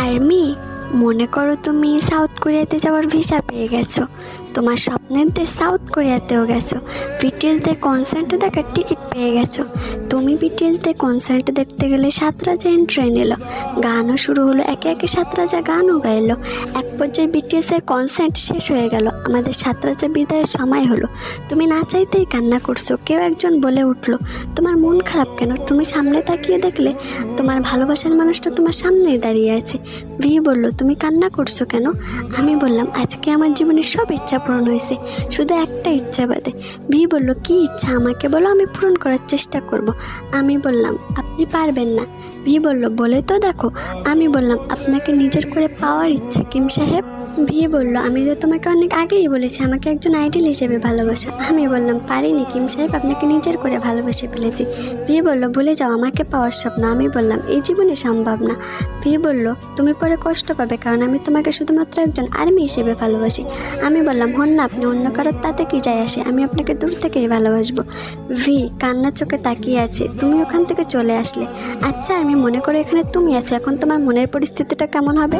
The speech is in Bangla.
আর্মি, মনে করো তুমি সাউথ কোরিয়াতে যাওয়ার ভিসা পেয়ে গেছো, তোমার স্বপ্নের দেশ সাউথ কোরিয়াতেও গেছো, বিটিএসদের কনসার্ট দেখার টিকিট পেয়ে গেছো। তুমি বিটিএসদের কনসার্ট দেখতে গেলে 7 রাজা ট্রেন এলো, গানও শুরু হলো, একে একে 7 রাজা গানও গাইলো। এক পর্যায়ে বিটিএসের কনসার্ট শেষ হয়ে গেল, আমাদের 7 রাজা বিদায়ের সময় হলো। তুমি না চাইতেই কান্না করছো। কেউ একজন বলে উঠলো, তোমার মন খারাপ কেন? তুমি সামনে তাকিয়ে দেখলে তোমার ভালোবাসার মানুষটা তোমার সামনেই দাঁড়িয়ে আছে। ভি বলল, তুমি কান্না করছো কেন? আমি বললাম, আজকে আমার জীবনের সব ইচ্ছা পূরণ হয়েছে, শুধু একটা ইচ্ছা বাদে। ভি বলল, কি ইচ্ছা আমাকে বলো, আমি পূরণ করার চেষ্টা করব। আমি বললাম, আপনি পারবেন না। ভি বলল, বলে তো দেখো। আমি বললাম, আপনাকে নিজের করে পাওয়ার ইচ্ছা কিম সাহেব। ভি বলল, আমি তো তোমাকে অনেক আগেই বলেছি আমাকে একজন আইডল হিসেবে ভালোবাসা। আমি বললাম, পারিনি কিম সাহেব, আপনাকে নিজের করে ভালোবেসে ফেলেছি। ভি বলল, ভুলে যাও আমাকে পাওয়ার স্বপ্ন। আমি বললাম, এই জীবনে সম্ভব না। ভি বলল, তুমি পরে কষ্ট পাবে, কারণ আমি তোমাকে শুধুমাত্র একজন আর্মি হিসেবে ভালোবাসি। আমি বললাম, হন না আপনি অন্য কারোর, তাতে কি যায় আসে, আমি আপনাকে দূর থেকেই ভালোবাসবো। ভি কান্নার চোখে তাকিয়ে আছে। তুমি ওখান থেকে চলে আসলে। আচ্ছা আমি মনে করো এখানে তুমি আছো, এখন তোমার মনের পরিস্থিতিটা কেমন হবে?